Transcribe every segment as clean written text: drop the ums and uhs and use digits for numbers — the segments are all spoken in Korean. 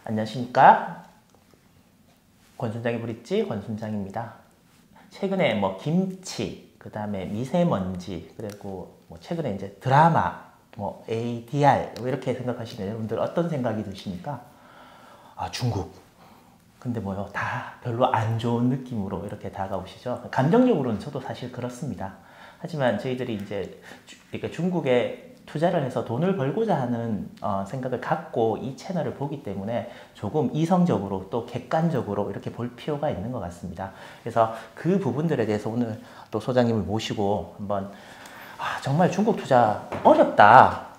안녕하십니까. 권순장의 브릿지 권순장입니다. 최근에 뭐 김치, 그 다음에 미세먼지, 그리고 뭐 최근에 이제 드라마, 뭐 ADR 이렇게 생각하시는 여러분들 어떤 생각이 드십니까? 아, 중국. 근데 뭐요, 다 별로 안 좋은 느낌으로 이렇게 다가오시죠. 감정적으로는 저도 사실 그렇습니다. 하지만 저희들이 이제 그러니까 중국에 투자를 해서 돈을 벌고자 하는 생각을 갖고 이 채널을 보기 때문에 조금 이성적으로 또 객관적으로 이렇게 볼 필요가 있는 것 같습니다. 그래서 그 부분들에 대해서 오늘 또 소장님을 모시고 한번 정말 중국 투자 어렵다.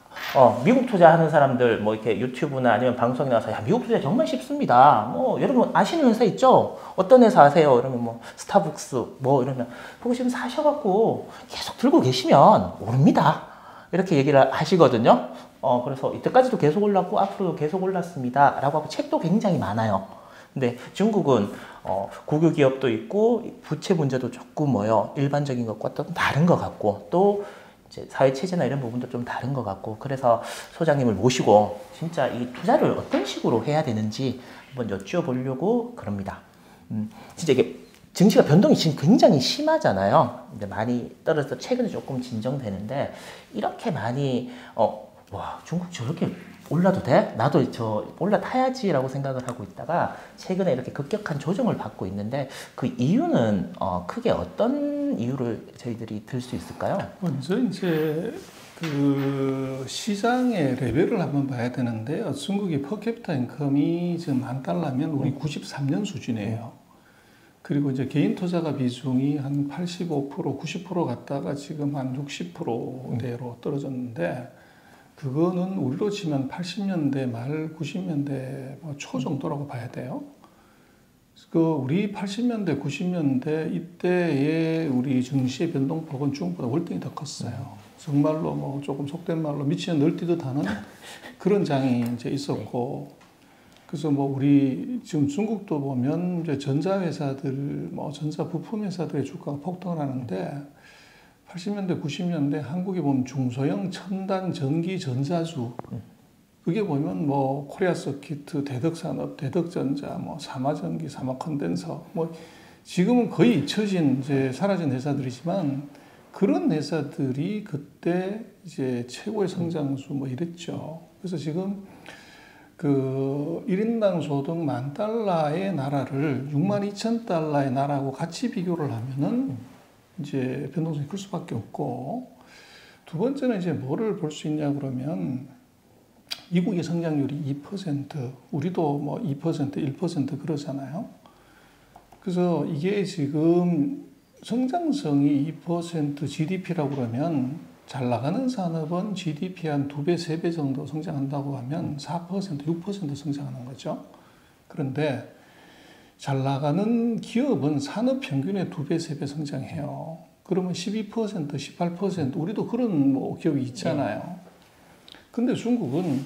미국 투자하는 사람들 뭐 이렇게 유튜브나 아니면 방송에 나와서 야, 미국 투자 정말 쉽습니다. 뭐 여러분 아시는 회사 있죠? 어떤 회사 아세요? 이러면 뭐 스타벅스 뭐 이러면 보시면 사셔갖고 계속 들고 계시면 오릅니다. 이렇게 얘기를 하시거든요. 그래서 이때까지도 계속 올랐고 앞으로도 계속 올랐습니다. 라고 하고 책도 굉장히 많아요. 근데 중국은 국유 기업도 있고 부채 문제도 조금 일반적인 것과 또 다른 것 같고 또 이제 사회 체제나 이런 부분도 좀 다른 것 같고 그래서 소장님을 모시고 진짜 이 투자를 어떤 식으로 해야 되는지 한번 여쭈어보려고 그럽니다. 진짜 이게 증시가 변동이 지금 굉장히 심하잖아요. 근데 많이 떨어져서 최근에 조금 진정되는데 이렇게 많이 와, 중국 저렇게 올라도 돼? 나도 저 올라타야지라고 생각을 하고 있다가 최근에 이렇게 급격한 조정을 받고 있는데 그 이유는 크게 어떤 이유를 저희들이 들 수 있을까요? 먼저 이제 그 시장의 레벨을 한번 봐야 되는데요. 중국의 퍼캐피타 인컴이 지금 $10,000면 우리 93년 수준이에요. 그리고 이제 개인 투자가 비중이 한 85%, 90% 갔다가 지금 한 60%대로 떨어졌는데 그거는 우리로 치면 80년대 말 90년대 초 정도라고 봐야 돼요. 그 우리 80년대, 90년대 이때의 우리 증시의 변동폭은 중국보다 월등히 더 컸어요. 정말로 뭐 조금 속된 말로 미치는 널뛰듯 하는 그런 장이 이제 있었고 그래서 뭐 우리 지금 중국도 보면 이제 전자회사들, 뭐 전자 부품 회사들의 주가가 폭등을 하는데 80년대, 90년대 한국에 보면 중소형 첨단 전기 전자주 그게 보면 뭐 코리아 서키트, 대덕산업, 대덕전자, 뭐 삼화전기, 삼화컨덴서 뭐 지금은 거의 잊혀진 이제 사라진 회사들이지만 그런 회사들이 그때 이제 최고의 성장수 뭐 이랬죠. 그래서 지금 그 1인당 소득 $10,000의 나라를 62,000달러의 나라하고 같이 비교를 하면은 이제 변동성이 클 수밖에 없고 두 번째는 이제 뭐를 볼 수 있냐 그러면 미국의 성장률이 2%, 우리도 뭐 2%, 1% 그러잖아요. 그래서 이게 지금 성장성이 2% GDP라고 그러면 잘 나가는 산업은 GDP 한 2배, 3배 정도 성장한다고 하면 4%, 6% 성장하는 거죠. 그런데 잘 나가는 기업은 산업 평균의 2배, 3배 성장해요. 그러면 12%, 18% 우리도 그런 뭐 기업이 있잖아요. 근데 중국은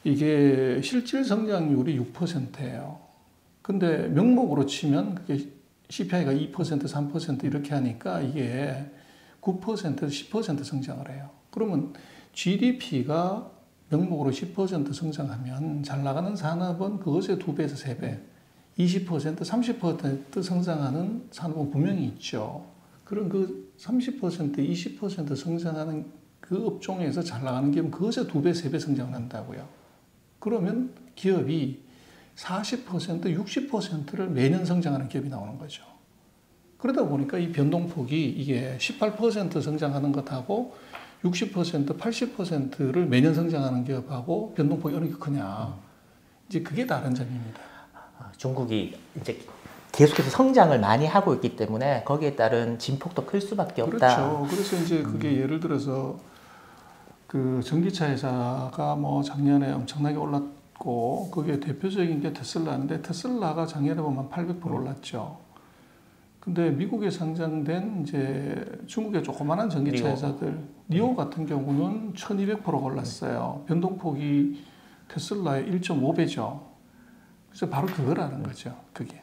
이게 실질 성장률이 6%예요. 근데 명목으로 치면 그게 CPI가 2%, 3% 이렇게 하니까 이게 9%, 10% 성장을 해요. 그러면 GDP가 명목으로 10% 성장하면 잘 나가는 산업은 그것의 2배에서 3배, 20%, 30% 성장하는 산업은 분명히 있죠. 그럼 그 30%, 20% 성장하는 그 업종에서 잘 나가는 기업은 그것의 2배, 3배 성장을 한다고요. 그러면 기업이 40%, 60%를 매년 성장하는 기업이 나오는 거죠. 그러다 보니까 이 변동폭이 이게 18% 성장하는 것하고 60%, 80%를 매년 성장하는 기업하고 변동폭이 어느 게 크냐. 이제 그게 다른 점입니다. 중국이 이제 계속해서 성장을 많이 하고 있기 때문에 거기에 따른 진폭도 클 수밖에 없다. 그렇죠. 그래서 이제 그게 예를 들어서 그 전기차 회사가 뭐 작년에 엄청나게 올랐고 그게 대표적인 게 테슬라인데 테슬라가 작년에 보면 800% 올랐죠. 근데 미국에 상장된 이제 중국의 조그마한 전기차 회사들 니오 같은 경우는 1200% 올랐어요. 변동폭이 테슬라의 1.5배죠. 그래서 바로 그거라는 거죠. 그게.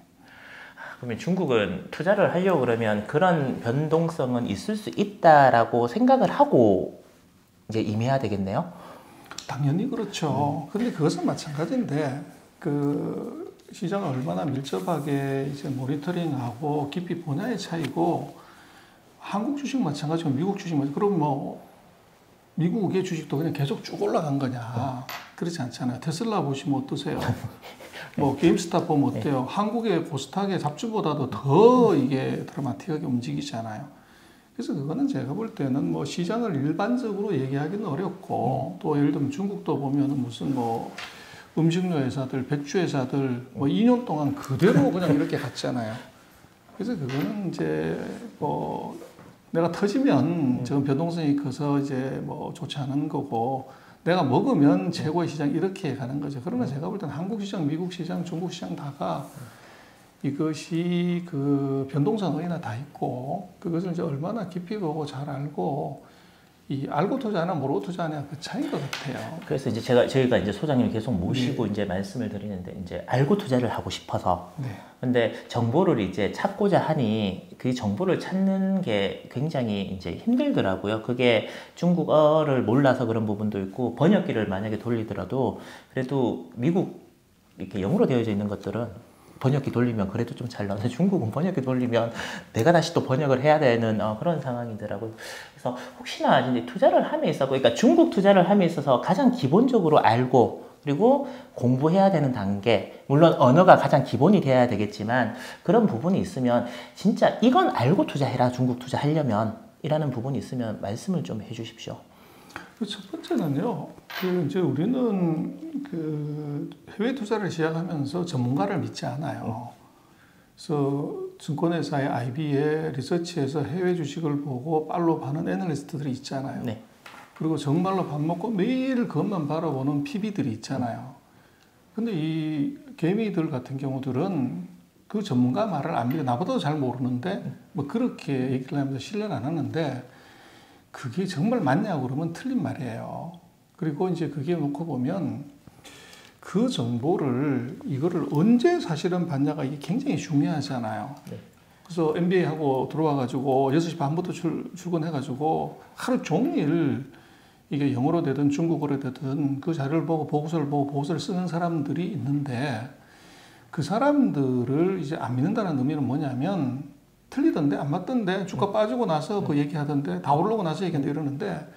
그러면 중국은 투자를 하려고 그러면 그런 변동성은 있을 수 있다라고 생각을 하고 이제 임해야 되겠네요. 당연히 그렇죠. 근데 그것은 마찬가지인데 그 시장을 얼마나 밀접하게 이제 모니터링하고 깊이 보냐의 차이고 한국 주식 마찬가지고 미국 주식 마찬가지. 그럼 뭐 미국의 주식도 그냥 계속 쭉 올라간 거냐? 그렇지 않잖아요. 테슬라 보시면 어떠세요? 뭐 게임스탑 보면 어때요? 한국의 코스닥의 잡주보다도 더 이게 드라마틱하게 움직이잖아요. 그래서 그거는 제가 볼 때는 뭐 시장을 일반적으로 얘기하기는 어렵고 또 예를 들면 중국도 보면은 무슨 뭐 음식료 회사들, 백주 회사들 뭐 2년 동안 그대로 그냥 이렇게 갔잖아요. 그래서 그거는 이제 뭐 내가 터지면 지금 변동성이 커서 이제 뭐 좋지 않은 거고 내가 먹으면 최고의 시장 이렇게 가는 거죠. 그러나 제가 볼 때는 한국 시장, 미국 시장, 중국 시장 다가 이것이 그 변동성 어디나 다 있고 그것을 이제 얼마나 깊이 보고 잘 알고 이 알고 투자하나 모르고 투자하냐 그 차이인 것 같아요. 그래서 이제 저희가 이제 소장님 계속 모시고 이제 말씀을 드리는데 이제 알고 투자를 하고 싶어서. 근데 정보를 이제 찾고자 하니 그 정보를 찾는 게 굉장히 이제 힘들더라고요. 그게 중국어를 몰라서 그런 부분도 있고 번역기를 만약에 돌리더라도 그래도 미국 이렇게 영어로 되어져 있는 것들은 번역기 돌리면 그래도 좀 잘 나오는데 중국은 번역기 돌리면 내가 다시 또 번역을 해야 되는 그런 상황이더라고요. 그래서 혹시나 이제 투자를 함에 있어서 그러니까 중국 투자를 함에 있어서 가장 기본적으로 알고 그리고 공부해야 되는 단계 물론 언어가 가장 기본이 돼야 되겠지만 그런 부분이 있으면 진짜 이건 알고 투자해라 중국 투자하려면 이라는 부분이 있으면 말씀을 좀 해주십시오. 첫 번째는요, 그 이제 우리는 그 해외 투자를 시작하면서 전문가를 믿지 않아요. 그래서 증권회사의 IB의 리서치에서 해외 주식을 보고 팔로우 하는 애널리스트들이 있잖아요. 네. 그리고 정말로 밥 먹고 매일 그것만 바라보는 PB들이 있잖아요. 근데 이 개미들 같은 경우들은 그 전문가 말을 안 믿어. 나보다도 잘 모르는데 뭐 그렇게 얘기를 하면서 신뢰를 안 하는데 그게 정말 맞냐고 그러면 틀린 말이에요. 그리고 이제 그게 놓고 보면 그 정보를 이거를 언제 사실은 받냐가 이게 굉장히 중요하잖아요. 네. 그래서 MBA하고 들어와가지고 6시 반부터 출근해가지고 하루 종일 이게 영어로 되든 중국어로 되든 그 자료를 보고 보고서를 보고 보고서를 쓰는 사람들이 있는데 그 사람들을 이제 안 믿는다는 의미는 뭐냐면 틀리던데 안 맞던데 주가 빠지고 나서 그 얘기하던데 다 오르고 나서 얘기한다 이러는데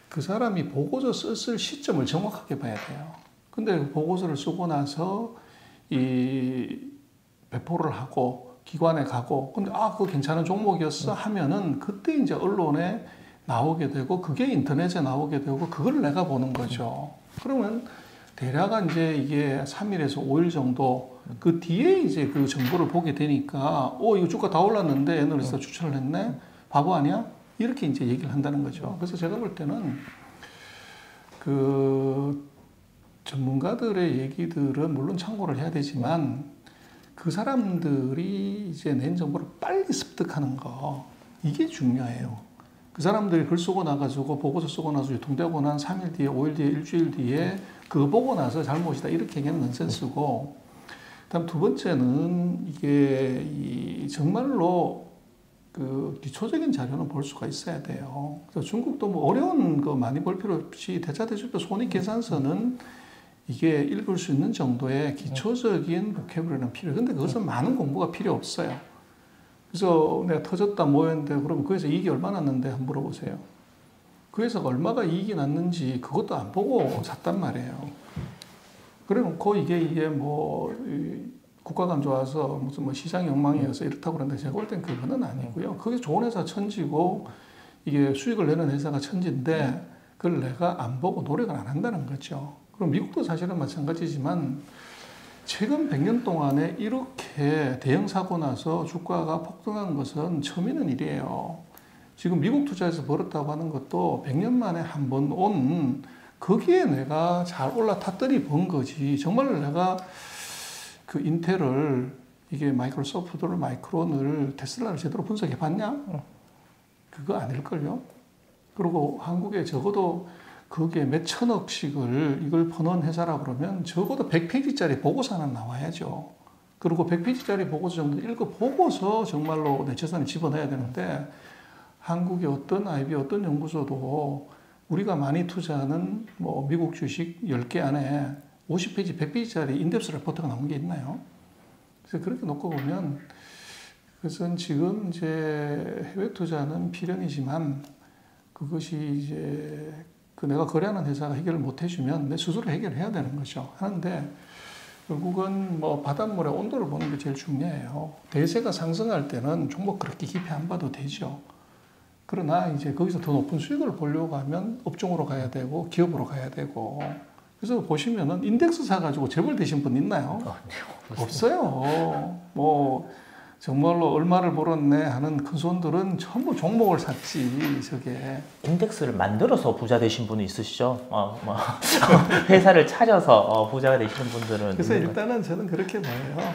그 사람이 보고서 썼을 시점을 정확하게 봐야 돼요. 근데 보고서를 쓰고 나서 이 배포를 하고 기관에 가고 근데 그거 괜찮은 종목이었어 하면은 그때 이제 언론에 나오게 되고 그게 인터넷에 나오게 되고 그걸 내가 보는 거죠. 그러면 대략 이제 이게 3일에서 5일 정도 그 뒤에 이제 그 정보를 보게 되니까 이거 주가 다 올랐는데 애널리스트가 추천을 했네? 바보 아니야? 이렇게 이제 얘기를 한다는 거죠. 그래서 제가 볼 때는 그 전문가들의 얘기들은 물론 참고를 해야 되지만 그 사람들이 이제 낸 정보를 빨리 습득하는 거 이게 중요해요. 그 사람들이 글 쓰고 나가지고 보고서 쓰고 나서 유통되고 난 3일 뒤에 5일 뒤에 일주일 뒤에 그거 보고 나서 잘못이다 이렇게 얘기하는 넌센스고 그다음 두 번째는 이게 정말로 그 기초적인 자료는 볼 수가 있어야 돼요. 그래서 중국도 뭐 어려운 거 많이 볼 필요 없이 대차대조표 손익계산서는 이게 읽을 수 있는 정도의 기초적인 보캐블러리는 필요해요. 근데 그것은 많은 공부가 필요 없어요. 그래서 내가 터졌다 뭐였는데 그러면 그 회사 이익이 얼마 났는데 한번 물어보세요. 그 회사가 얼마가 이익이 났는지 그것도 안 보고 샀단 말이에요. 그래 놓고 이게 뭐 국가가 좋아서 무슨 뭐 시장 욕망이어서 이렇다고 그러는데 제가 볼 땐 그거는 아니고요. 그게 좋은 회사 천지고 이게 수익을 내는 회사가 천지인데 그걸 내가 안 보고 노력을 안 한다는 거죠. 그럼 미국도 사실은 마찬가지지만 최근 100년 동안에 이렇게 대형 사고 나서 주가가 폭등한 것은 처음 있는 일이에요. 지금 미국 투자에서 벌었다고 하는 것도 100년 만에 한 번 온 거기에 내가 잘 올라탔더니 번 거지. 정말 내가 그 인텔을 이게 마이크로소프트를 마이크론을 테슬라를 제대로 분석해 봤냐? 그거 아닐걸요. 그리고 한국에 적어도 그게 몇 천억씩을 이걸 퍼놓은 회사라 그러면 적어도 100페이지짜리 보고서 하나 나와야죠. 그리고 100페이지짜리 보고서 정도 읽어보고서 정말로 내 재산을 집어넣어야 되는데 한국의 어떤 IB 어떤 연구소도 우리가 많이 투자하는 뭐 미국 주식 10개 안에 50페이지, 100페이지짜리 인덱스 레포트가 나온 게 있나요? 그래서 그렇게 놓고 보면 그것은 지금 이제 해외 투자는 필연이지만 그것이 이제 그 내가 거래하는 회사가 해결을 못 해주면 내 스스로 해결해야 되는 거죠. 하는데 결국은 뭐 바닷물의 온도를 보는 게 제일 중요해요. 대세가 상승할 때는 종목 그렇게 깊이 안 봐도 되죠. 그러나 이제 거기서 더 높은 수익을 보려고 하면 업종으로 가야 되고 기업으로 가야 되고. 그래서 보시면은 인덱스 사가지고 재벌 되신 분 있나요? 없어요. 뭐 정말로 얼마를 벌었네 하는 큰 손들은 전부 종목을 샀지. 저게 인덱스를 만들어서 부자 되신 분이 있으시죠? 뭐 회사를 찾아서 부자가 되시는 분들은. 그래서 일단은 저는 그렇게 봐요.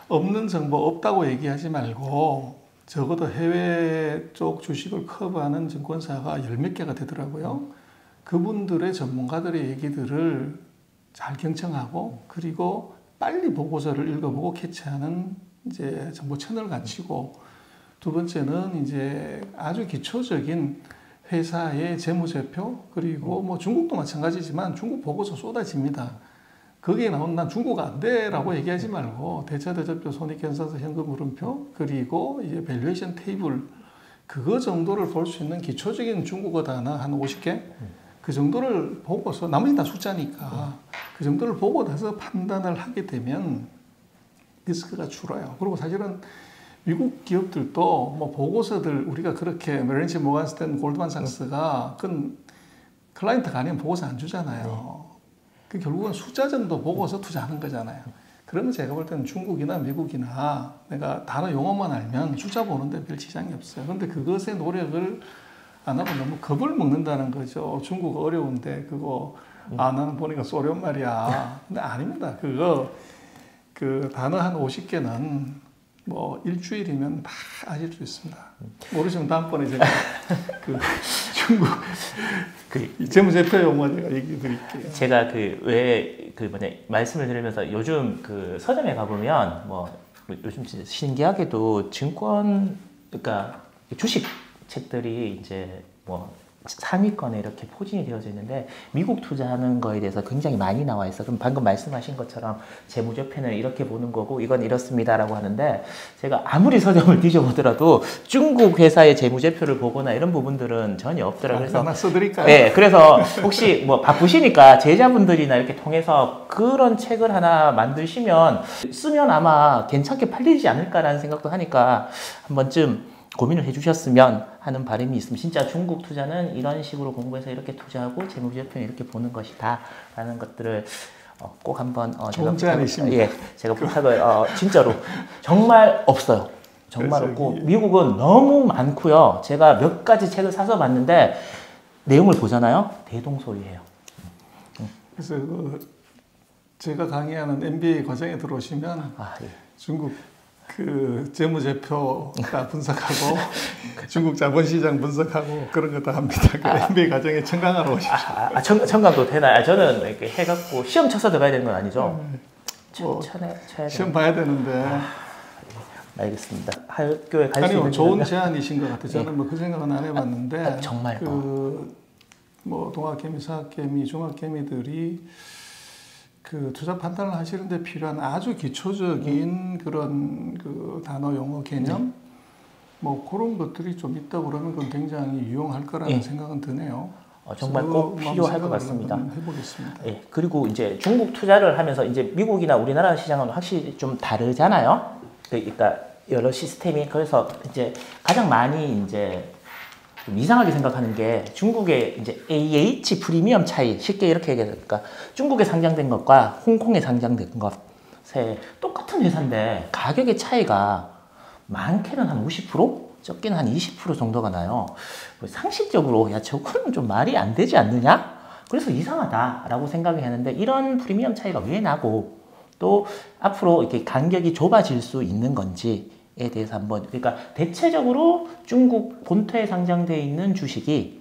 없는 정보 없다고 얘기하지 말고 적어도 해외 쪽 주식을 커버하는 증권사가 열 몇 개가 되더라고요. 그분들의 전문가들의 얘기들을 잘 경청하고 그리고 빨리 보고서를 읽어보고 캐치하는 이제 정보 채널 갖추고 두 번째는 이제 아주 기초적인 회사의 재무제표 그리고 뭐 중국도 마찬가지지만 중국 보고서 쏟아집니다. 거기에 나온 난 중국 안 돼라고 얘기하지 말고 대차대조표, 손익견사서, 현금 흐름표 그리고 이제 밸류에이션 테이블 그거 정도를 볼 수 있는 기초적인 중국어 단어 한 50개 그 정도를 보고서 나머지 다 숫자니까 그 정도를 보고 나서 판단을 하게 되면 리스크가 줄어요. 그리고 사실은 미국 기업들도 뭐 보고서들 우리가 그렇게 메리츠 모건 스탠 골드만삭스가 그건 클라이언트가 아니면 보고서 안 주잖아요. 그 결국은 숫자 정도 보고서 투자하는 거잖아요. 그러면 제가 볼 때는 중국이나 미국이나 내가 단어 용어만 알면 숫자 보는데 별 지장이 없어요. 그런데 그것의 노력을 안 하고 너무 겁을 먹는다는 거죠. 중국 어려운데 그거 나는 보니까 쏘련 말이야. 근데 아닙니다. 그거 그 단어 한 50개는 뭐 일주일이면 다 아실 수 있습니다. 모르시면 다음번에 제가 그 중국 재무제표 용어 제가 얘기해 드릴게요. 제가 말씀을 드리면서 요즘 그 서점에 가보면 뭐 요즘 진짜 신기하게도 그러니까 주식 책들이 이제 뭐 상위권에 이렇게 포진이 되어져 있는데 미국 투자하는 거에 대해서 굉장히 많이 나와 있어. 그럼 방금 말씀하신 것처럼 재무제표는 이렇게 보는 거고 이건 이렇습니다라고 하는데 제가 아무리 서점을 뒤져보더라도 중국 회사의 재무제표를 보거나 이런 부분들은 전혀 없더라고요. 그래서 하나 써드릴까요? 네, 그래서 혹시 뭐 바쁘시니까 제자분들이나 이렇게 통해서 그런 책을 하나 만드시면 쓰면 아마 괜찮게 팔리지 않을까라는 생각도 하니까 한 번쯤 고민을 해주셨으면 하는 바람이 있으면 진짜 중국 투자는 이런 식으로 공부해서 이렇게 투자하고 재무제표는 이렇게 보는 것이다 라는 것들을 꼭 한번 제가 부탁을 진짜로 정말 없어요. 정말 없고 미국은 너무 많고요. 제가 몇 가지 책을 사서 봤는데 내용을 보잖아요. 대동소이해요. 그래서 제가 강의하는 MBA 과정에 들어오시면 중국 그 재무제표가 분석하고 중국 자본시장 분석하고 그런 거 다 합니다. 그 MBA 과정에 청강하러 오십시오. 청강도 되나요? 저는 이렇게 해갖고 시험 쳐서 들어가야 되는 건 아니죠? 시험 봐야 되는데. 알겠습니다. 학교에 갈 수 있는 좋은 제안이신 것 같아요. 저는 뭐 그 생각은 안 해봤는데 정말 뭐 동학개미, 사학개미, 중학개미들이 그 투자 판단을 하시는데 필요한 아주 기초적인 그런 그 단어 용어 개념 뭐 그런 것들이 좀 있다 그러면 그건 굉장히 유용할 거라는 생각은 드네요. 정말 꼭 필요할 것 같습니다. 해보겠습니다. 예, 그리고 이제 중국 투자를 하면서 이제 미국이나 우리나라 시장은 확실히 좀 다르잖아요. 그러니까 여러 시스템이 그래서 이제 가장 많이 이제 좀 이상하게 생각하는 게 중국의 이제 AH 프리미엄 차이 쉽게 이렇게 얘기하니까 중국에 상장된 것과 홍콩에 상장된 것에 똑같은 회사인데 가격의 차이가 많게는 한 50%? 적게는 한 20% 정도가 나요. 상식적으로 야 저거는 좀 말이 안 되지 않느냐? 그래서 이상하다라고 생각을 했는데 이런 프리미엄 차이가 왜 나고 또 앞으로 이렇게 간격이 좁아질 수 있는 건지 에 대해서 한번 그러니까 대체적으로 중국 본토에 상장되어 있는 주식이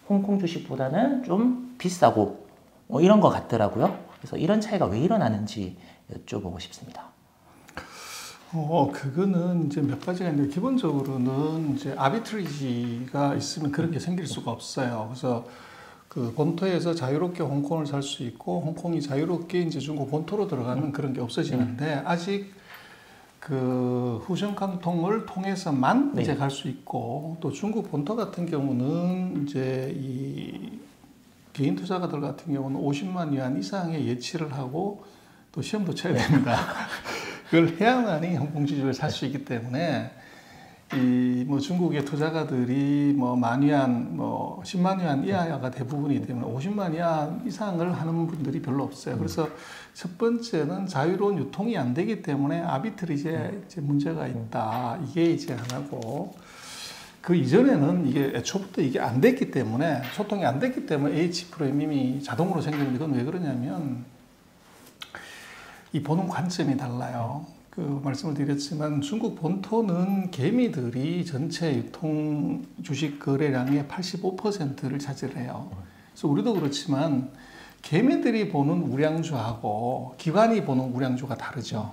홍콩 주식보다는 좀 비싸고 이런 것 같더라고요. 그래서 이런 차이가 왜 일어나는지 여쭤보고 싶습니다. 그거는 이제 몇 가지가 있는데 기본적으로는 이제 아비트리지가 있으면 그런 게 생길 수가 없어요. 그래서 그 본토에서 자유롭게 홍콩을 살 수 있고 홍콩이 자유롭게 이제 중국 본토로 들어가는 그런 게 없어지는데 아직 그 후셴칸통을 통해서만 네. 이제 갈 수 있고 또 중국 본토 같은 경우는 이제 이 개인 투자가들 같은 경우는 50만 위안 이상의 예치를 하고 또 시험도 쳐야 됩니다. 그걸 해야만이 홍콩 주식을 살 수 있기 때문에 이 뭐 중국의 투자가들이 뭐 만 위안, 뭐 10만 위안 이하가 대부분이기 때문에 50만 위안 이상을 하는 분들이 별로 없어요. 그래서 첫 번째는 자유로운 유통이 안 되기 때문에 아비트리지에 이제 문제가 있다. 이게 이제 하나고 그 이전에는 이게 애초부터 이게 안 됐기 때문에 소통이 안 됐기 때문에 H 프레임이 자동으로 생기는데 그건 왜 그러냐면 이 보는 관점이 달라요. 그 말씀을 드렸지만 중국 본토는 개미들이 전체 유통 주식 거래량의 85%를 차지해요. 그래서 우리도 그렇지만 개미들이 보는 우량주하고 기관이 보는 우량주가 다르죠.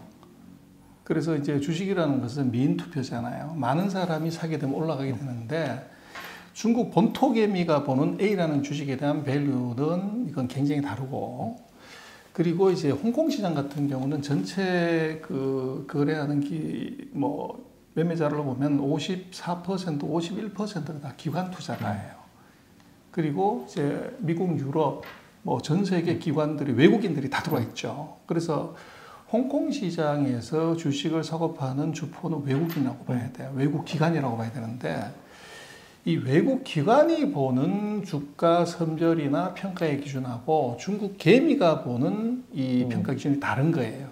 그래서 이제 주식이라는 것은 미인 투표잖아요. 많은 사람이 사게 되면 올라가게 되는데 중국 본토 개미가 보는 A라는 주식에 대한 밸류는 이건 굉장히 다르고 그리고 이제 홍콩 시장 같은 경우는 전체 그 거래하는 뭐 매매자를 보면 54%, 51%가 다 기관 투자가예요. 그리고 이제 미국, 유럽, 뭐 전 세계 기관들이 외국인들이 다 들어와 있죠. 그래서 홍콩 시장에서 주식을 사고 파는 주포는 외국인이라고 봐야 돼요. 외국 기관이라고 봐야 되는데 이 외국 기관이 보는 주가 선별이나 평가의 기준하고 중국 개미가 보는 이 평가 기준이 다른 거예요.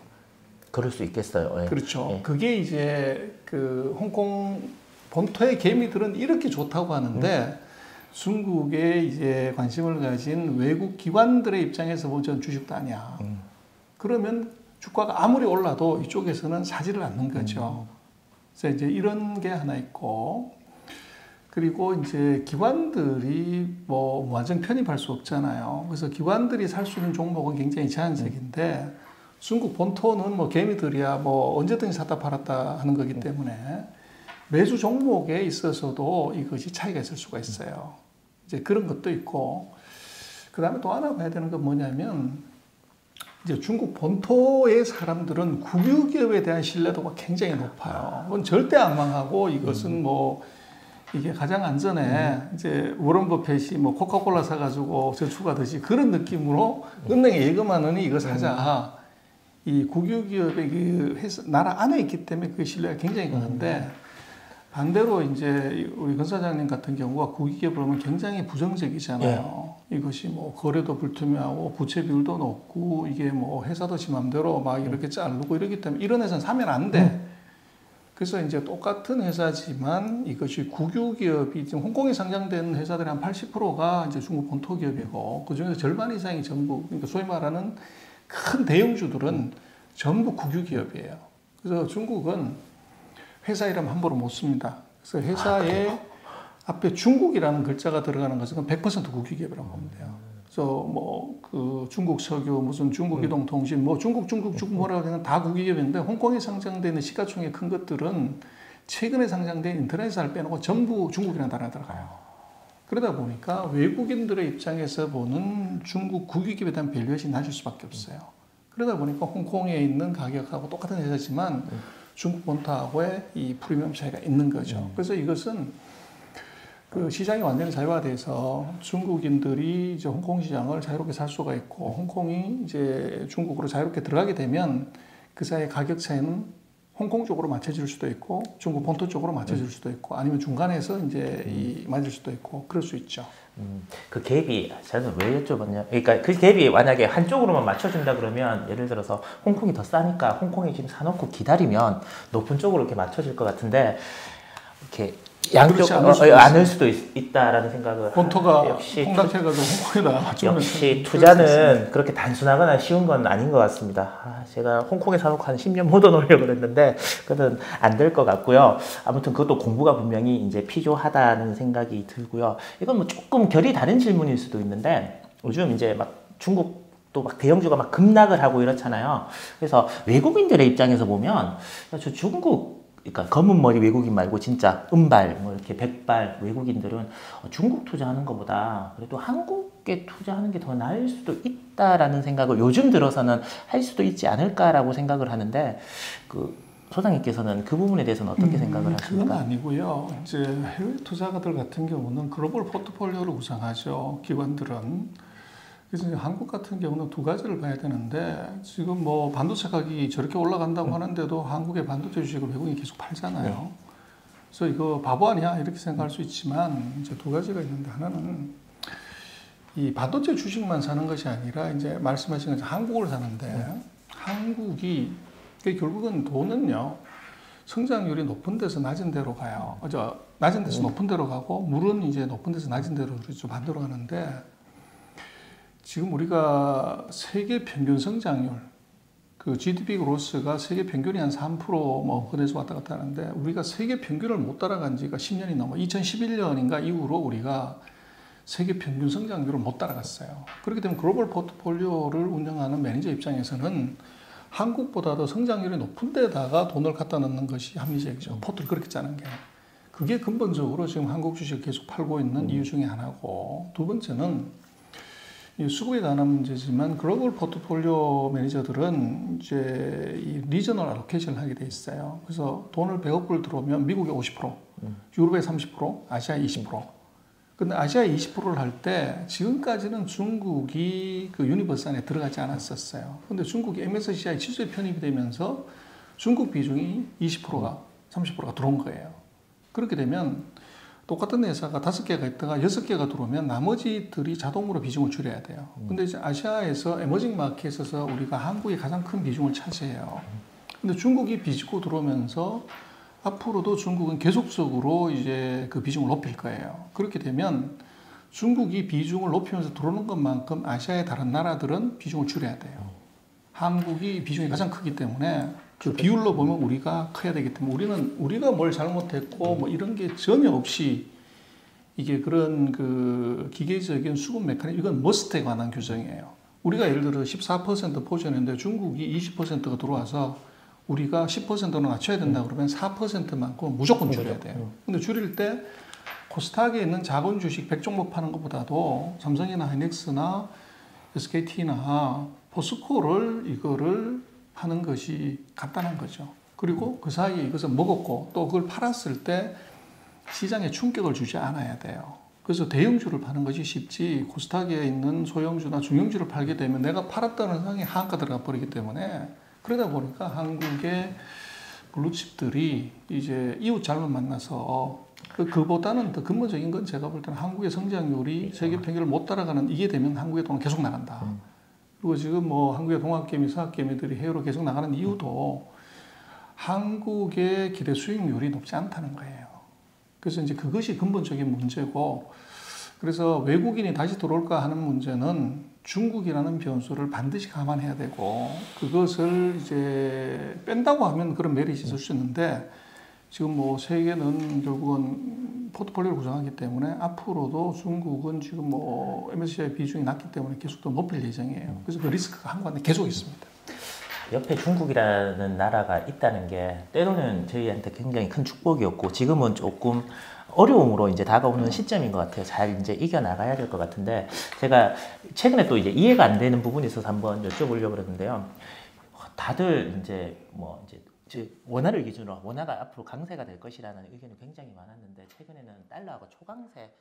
그럴 수 있겠어요. 예. 그렇죠. 예. 그게 이제 그 홍콩 본토의 개미들은 이렇게 좋다고 하는데 중국에 이제 관심을 가진 외국 기관들의 입장에서 보면 주식도 아니야. 그러면 주가가 아무리 올라도 이쪽에서는 사지를 않는 거죠. 그래서 이제 이런 게 하나 있고. 그리고 이제 기관들이 뭐 완전 편입할 수 없잖아요. 그래서 기관들이 살 수 있는 종목은 굉장히 제한적인데 중국 본토는 뭐 개미들이야 뭐 언제든지 샀다 팔았다 하는 거기 때문에 매주 종목에 있어서도 이것이 차이가 있을 수가 있어요. 이제 그런 것도 있고 그 다음에 또 하나 봐야 되는 건 뭐냐면 이제 중국 본토의 사람들은 국유기업에 대한 신뢰도가 굉장히 높아요. 그건 절대 안 망하고 이것은 뭐 이게 가장 안전해. 이제 워런 버핏이 뭐 코카콜라 사가지고 저축하듯이 그런 느낌으로 은행에 예금하느니 이거 사자. 이 국유기업의 그 회사, 나라 안에 있기 때문에 그 신뢰가 굉장히 강한데 반대로 이제 우리 권 사장님 같은 경우가 국유기업을 보면 굉장히 부정적이잖아요. 이것이 뭐 거래도 불투명하고 부채 비율도 높고 이게 뭐 회사도 지 맘대로 막 이렇게 자르고 이러기 때문에 이런 회사는 사면 안 돼. 그래서 이제 똑같은 회사지만 이것이 국유기업이 지금 홍콩에 상장된 회사들의 한 80%가 이제 중국 본토 기업이고 그 중에서 절반 이상이 전부 그러니까 소위 말하는 큰 대형주들은 전부 국유기업이에요. 그래서 중국은 회사 이름 함부로 못 씁니다. 그래서 회사에 앞에 중국이라는 글자가 들어가는 것은 100% 국유기업이라고 보면 돼요. 그래서 뭐 그 중국 석유 무슨 중국 이동통신 뭐 중국 뭐라고 하는 다 국유기업인데 홍콩에 상장되는 시가총액 큰 것들은 최근에 상장된 인터넷사를 빼놓고 전부 중국이라는 단어가 들어가요. 그러다 보니까 외국인들의 입장에서 보는 중국 국유기업에 대한 밸류에이션이 낮을 수밖에 없어요. 그러다 보니까 홍콩에 있는 가격하고 똑같은 회사지만 중국 본토하고의 이 프리미엄 차이가 있는 거죠. 그래서 이것은 그 시장이 완전히 자유화돼서 중국인들이 이제 홍콩 시장을 자유롭게 살 수가 있고 홍콩이 이제 중국으로 자유롭게 들어가게 되면 그 사이의 가격 차이는 홍콩 쪽으로 맞춰질 수도 있고 중국 본토 쪽으로 맞춰질 수도 있고 아니면 중간에서 이제 맞을 수도 있고 그럴 수 있죠. 그 갭이 저는 왜 여쭤봤냐? 그러니까 그 갭이 만약에 한쪽으로만 맞춰준다 그러면 예를 들어서 홍콩이 더 싸니까 홍콩에 지금 사놓고 기다리면 높은 쪽으로 이렇게 맞춰질 것 같은데 이렇게 양쪽 않을 수도 있다라는 생각을 본토가 역시 폭락해가지고 홍콩에다 맞추면 역시 투자는 그렇게 단순하거나 쉬운 건 아닌 것 같습니다. 제가 홍콩에 사놓고 한 10년 묻어놓으려고 그랬는데 그건 안 될 것 같고요. 아무튼 그것도 공부가 분명히 이제 필요하다는 생각이 들고요. 이건 뭐 조금 결이 다른 질문일 수도 있는데 요즘 이제 막 중국 또 막 대형주가 막 급락을 하고 이렇잖아요. 그래서 외국인들의 입장에서 보면 저 중국 그러니까 검은 머리 외국인 말고 진짜 은발 뭐 이렇게 백발 외국인들은 중국 투자하는 것보다 그래도 한국에 외국계 투자하는 게 더 나을 수도 있다라는 생각을 요즘 들어서는 할 수도 있지 않을까라고 생각을 하는데 그 소장님께서는 그 부분에 대해서는 어떻게 생각을 하십니까? 그건 아니고요. 이제 해외 투자가들 같은 경우는 글로벌 포트폴리오를 구성하죠. 기관들은. 그래서 이제 한국 같은 경우는 두 가지를 봐야 되는데 지금 뭐 반도체 가격이 저렇게 올라간다고 하는데도 한국의 반도체 주식을 외국인이 계속 팔잖아요. 그래서 이거 바보 아니야 이렇게 생각할 수 있지만 이제 두 가지가 있는데 하나는 이 반도체 주식만 사는 것이 아니라 이제 말씀하신 것처럼 한국을 사는데 한국이 결국은 돈은요 성장률이 높은 데서 낮은 데로 가요. 낮은 데서 높은 데로 가고 물은 이제 높은 데서 낮은 데로 그렇죠 반대로 가는데 지금 우리가 세계 평균 성장률 그 GDP 그로스가 세계 평균이 한 3%뭐 그래서 왔다 갔다 하는데 우리가 세계 평균을 못 따라간 지가 10년이 넘어 2011년인가 이후로 우리가 세계 평균 성장률을 못 따라갔어요. 그렇기 때문에 글로벌 포트폴리오를 운영하는 매니저 입장에서는 한국보다도 성장률이 높은 데다가 돈을 갖다 넣는 것이 합리적이죠. 포트를 그렇게 짜는 게. 그게 근본적으로 지금 한국 주식을 계속 팔고 있는 이유 중에 하나고 두 번째는 수급에 관한 문제지만 글로벌 포트폴리오 매니저들은 이제 이 리저널 알로케이션을 하게 돼 있어요. 그래서 돈을 100억 불 들어오면 미국에 50%, 유럽에 30%, 아시아에 20%. 근데 아시아에 20%를 할 때 지금까지는 중국이 그 유니버스 안에 들어가지 않았었어요. 근데 중국이 MSCI 지수에 편입이 되면서 중국 비중이 20%가 30%가 들어온 거예요. 그렇게 되면 똑같은 회사가 5개가 있다가 6개가 들어오면 나머지들이 자동으로 비중을 줄여야 돼요. 근데 이제 아시아에서 에머징 마켓에서 우리가 한국이 가장 큰 비중을 차지해요. 근데 중국이 비집고 들어오면서 앞으로도 중국은 계속적으로 이제 그 비중을 높일 거예요. 그렇게 되면 중국이 비중을 높이면서 들어오는 것만큼 아시아의 다른 나라들은 비중을 줄여야 돼요. 한국이 비중이 가장 크기 때문에 그 비율로 보면 우리가 커야 되기 때문에 우리가 뭘 잘못했고 뭐 이런 게 전혀 없이 이게 그런 그 기계적인 수급 메커니즘 이건 머스트에 관한 규정이에요. 우리가 예를 들어 14% 포지션인데 중국이 20%가 들어와서 우리가 10%는 낮춰야 된다 그러면 4%만큼 무조건 줄여야 돼요. 근데 줄일 때 코스닥에 있는 작은 주식 100종목 파는 것보다도 삼성이나 하이닉스나 SKT나 포스코를 이거를 하는 것이 간단한 거죠. 그리고 그 사이에 이것을 먹었고 또 그걸 팔았을 때 시장에 충격을 주지 않아야 돼요. 그래서 대형주를 파는 것이 쉽지 코스닥에 있는 소형주나 중형주를 팔게 되면 내가 팔았다는 상황에 하한가 들어가 버리기 때문에 그러다 보니까 한국의 블루칩들이 이제 이웃 잘못 만나서 그보다는 더 근본적인 건 제가 볼 때는 한국의 성장률이 세계 평균을 못 따라가는 이게 되면 한국의 돈은 계속 나간다. 그리고 지금 뭐 한국의 동학개미, 서학개미들이 해외로 계속 나가는 이유도 한국의 기대 수익률이 높지 않다는 거예요. 그래서 이제 그것이 근본적인 문제고, 그래서 외국인이 다시 들어올까 하는 문제는 중국이라는 변수를 반드시 감안해야 되고, 그것을 이제 뺀다고 하면 그런 메리트 있을 수 있는데, 지금 뭐 세계는 결국은 포트폴리오를 구성하기 때문에 앞으로도 중국은 지금 뭐 MSCI 비중이 낮기 때문에 계속 더 높일 예정이에요. 그래서 그 리스크가 한국한테 계속 있습니다. 옆에 중국이라는 나라가 있다는 게 때로는 저희한테 굉장히 큰 축복이었고 지금은 조금 어려움으로 이제 다가오는 시점인 것 같아요. 잘 이제 이겨나가야 될 것 같은데 제가 최근에 또 이제 이해가 안 되는 부분이 있어서 한번 여쭤보려고 그랬는데요. 다들 이제 뭐 이제 원화를 기준으로 원화가 앞으로 강세가 될 것이라는 의견이 굉장히 많았는데 최근에는 달러하고 초강세